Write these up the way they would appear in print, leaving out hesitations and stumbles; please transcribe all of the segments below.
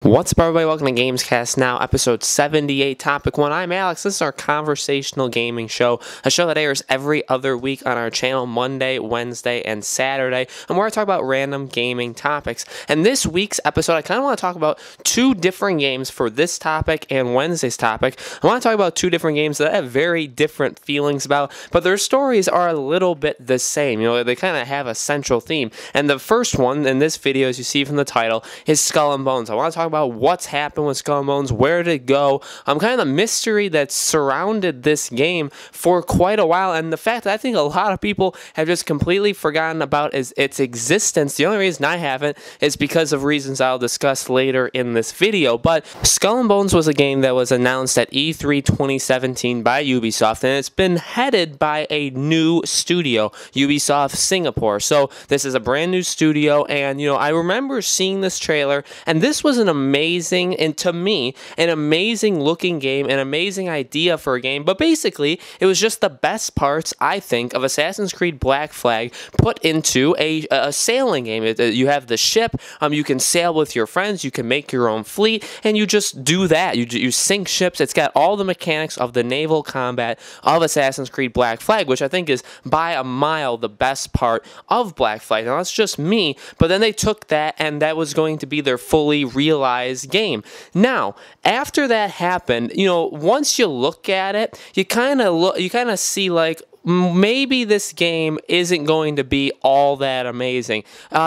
What's up, everybody? Welcome to Gamescast Now, episode 78, topic 1. I'm Alex. This is our conversational gaming show, a show that airs every other week on our channel, Monday, Wednesday, and Saturday, and where I talk about random gaming topics. And this week's episode, I kind of want to talk about two different games for this topic and Wednesday's topic. I want to talk about two different games that I have very different feelings about, but their stories are a little bit the same. You know, they kind of have a central theme. And the first one in this video, as you see from the title, is Skull and Bones. I want to talk about what's happened with Skull and Bones, where did it go, kind of the mystery that surrounded this game for quite a while, and the fact that I think a lot of people have just completely forgotten about its existence. The only reason I haven't is because of reasons I'll discuss later in this video. But Skull and Bones was a game that was announced at E3 2017 by Ubisoft, and it's been headed by a new studio, Ubisoft Singapore. So this is a brand new studio, and I remember seeing this trailer, and this was an amazing, and to me, an amazing looking game, an amazing idea for a game, but basically, it was just the best parts, I think, of Assassin's Creed Black Flag put into a sailing game. You have the ship, you can sail with your friends, you can make your own fleet, and you just do that. You sink ships. It's got all the mechanics of the naval combat of Assassin's Creed Black Flag, which I think is by a mile the best part of Black Flag. Now, that's just me, but then they took that, and that was going to be their fully realized game. Now, after that happened, once you look at it, you kind of see like, maybe this game isn't going to be all that amazing.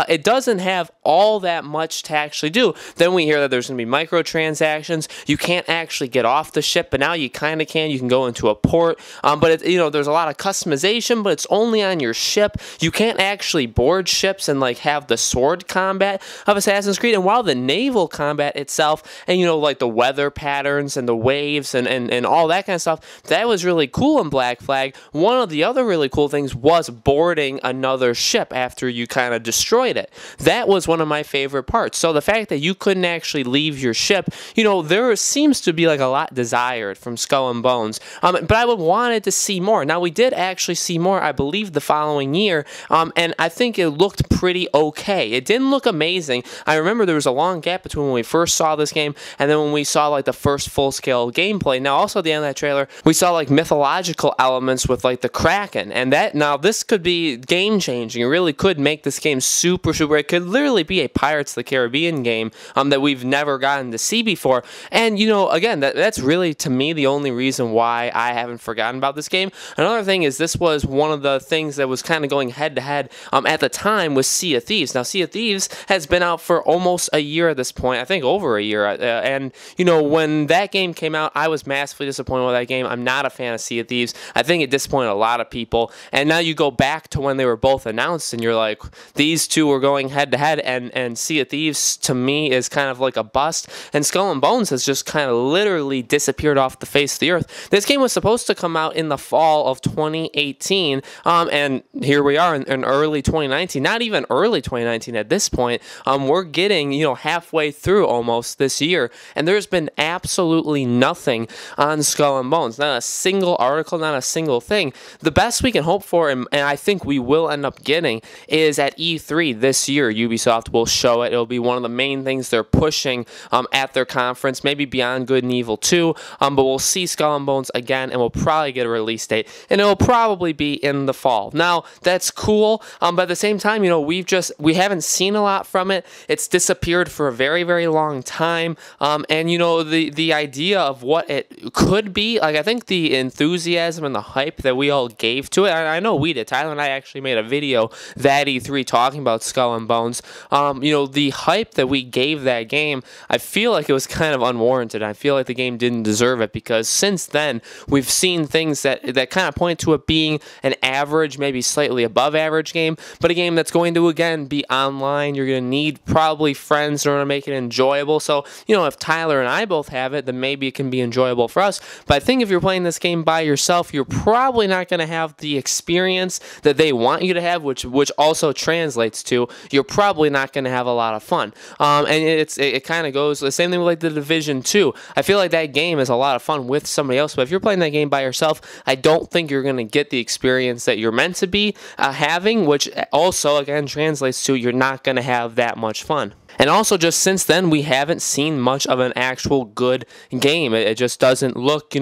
It doesn't have all that much to actually do. Then we hear that there's going to be microtransactions. You can't actually get off the ship, but now you kind of can. You can go into a port, but there's a lot of customization, but it's only on your ship. You can't actually board ships and like have the sword combat of Assassin's Creed. And while the naval combat itself, and like the weather patterns and the waves and all that kind of stuff, that was really cool in Black Flag. One of the other really cool things was boarding another ship after you kind of destroyed it. That was one of my favorite parts. So the fact that you couldn't actually leave your ship, there seems to be like a lot desired from Skull and Bones. But I would wanted to see more. Now, we did actually see more, I believe, the following year, and I think it looked pretty okay. It didn't look amazing. I remember there was a long gap between when we first saw this game and then when we saw like the first full-scale gameplay. Now, also at the end of that trailer, we saw like mythological elements with like the Kraken, and this could be game-changing. It really could make this game super. It could literally be a Pirates of the Caribbean game that we've never gotten to see before. And again, that's really to me the only reason why I haven't forgotten about this game. Another thing is this was one of the things that was kind of going head-to-head at the time with Sea of Thieves. Now, Sea of Thieves has been out for almost a year at this point. I think over a year. And when that game came out, I was massively disappointed with that game. I'm not a fan of Sea of Thieves. I think it disappointed a lot of people, and now you go back to when they were both announced and you're like, these two were going head to head, and Sea of Thieves to me is kind of like a bust, and Skull and Bones has just kind of literally disappeared off the face of the earth. This game was supposed to come out in the fall of 2018, and here we are in early 2019, not even early 2019 at this point. We're getting halfway through almost this year, and there's been absolutely nothing on Skull and Bones, not a single article, not a single thing. The best we can hope for, and I think we will end up getting, is at E3 this year, Ubisoft will show it. It'll be one of the main things they're pushing at their conference, maybe Beyond Good and Evil 2, but we'll see Skull and Bones again, and we'll probably get a release date, and it'll probably be in the fall. Now, that's cool, but at the same time, we haven't seen a lot from it. It's disappeared for a very, very long time, and the idea of what it could be, like I think the enthusiasm and the hype that we all gave to it, I know we did. Tyler and I actually made a video that E3 talking about Skull and Bones. The hype that we gave that game, I feel like it was kind of unwarranted. I feel like the game didn't deserve it, because since then we've seen things that kind of point to it being an average, maybe slightly above average game, but a game that's going to again be online. You're going to need probably friends in order to make it enjoyable. So if Tyler and I both have it, then maybe it can be enjoyable for us. But I think if you're playing this game by yourself, you're probably not going to have the experience that they want you to have, which also translates to you're probably not going to have a lot of fun. And it kind of goes the same thing with like the Division 2. I feel like that game is a lot of fun with somebody else, but if you're playing that game by yourself, I don't think you're going to get the experience that you're meant to be having, which also again translates to you're not going to have that much fun. And also, just since then, we haven't seen much of an actual good game. It just doesn't look,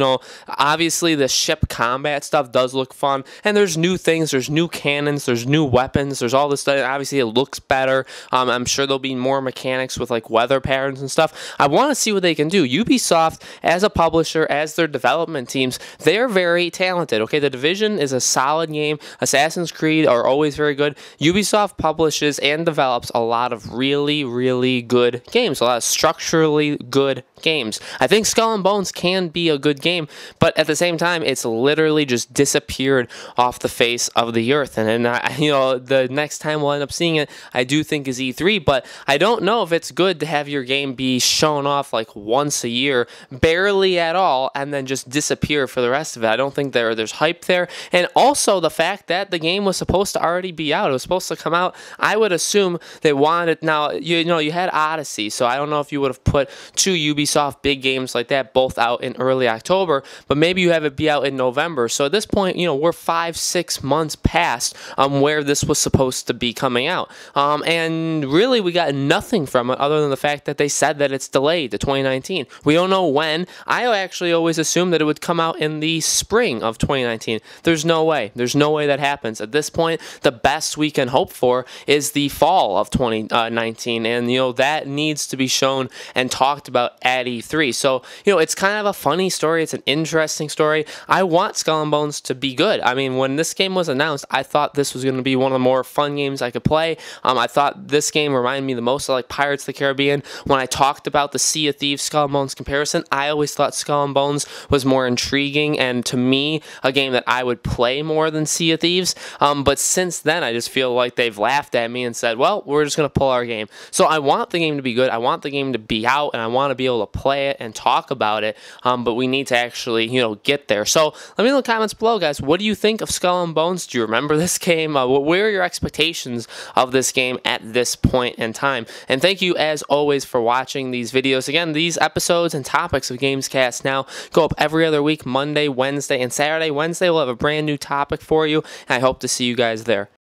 obviously the ship combat stuff does look fun, and there's new things, there's new cannons, there's new weapons, there's all this stuff. Obviously, it looks better. I'm sure there'll be more mechanics with like weather patterns and stuff. I want to see what they can do. Ubisoft, as a publisher, as their development teams, they're very talented. Okay, The Division is a solid game. Assassin's Creed are always very good. Ubisoft publishes and develops a lot of really good games, a lot of structurally good games. I think Skull and Bones can be a good game, but at the same time, it's literally just disappeared off the face of the earth. And the next time we'll end up seeing it, I do think is E3, but I don't know if it's good to have your game be shown off like once a year, barely at all, and then just disappear for the rest of it. I don't think there's hype there. And also the fact that the game was supposed to already be out, it was supposed to come out, I would assume they wanted, now, you had Odyssey, so I don't know if you would have put two Ubisoft big games like that both out in early October, but maybe you have it be out in November. So at this point, we're 5-6 months past where this was supposed to be coming out. And really, we got nothing from it other than the fact that they said that it's delayed to 2019. We don't know when. I actually always assumed that it would come out in the spring of 2019. There's no way. There's no way that happens. At this point, the best we can hope for is the fall of 2019, and that needs to be shown and talked about at E3. So it's kind of a funny story. It's an interesting story. I want Skull and Bones to be good. I mean, when this game was announced, I thought this was going to be one of the more fun games I could play. I thought this game reminded me the most of like Pirates of the Caribbean. When I talked about the Sea of Thieves Skull and Bones comparison, I always thought Skull and Bones was more intriguing, and to me, a game that I would play more than Sea of Thieves. But since then, I just feel like they've laughed at me and said, well, we're just going to pull our game. So I want the game to be good. I want the game to be out, and I want to be able to play it and talk about it. But we need to actually, get there. So let me know in the comments below, guys. What do you think of Skull and Bones? Do you remember this game? Where are your expectations of this game at this point in time? And thank you, as always, for watching these videos. Again, these episodes and topics of Gamescast now go up every other week, Monday, Wednesday, and Saturday. Wednesday, we'll have a brand new topic for you, and I hope to see you guys there.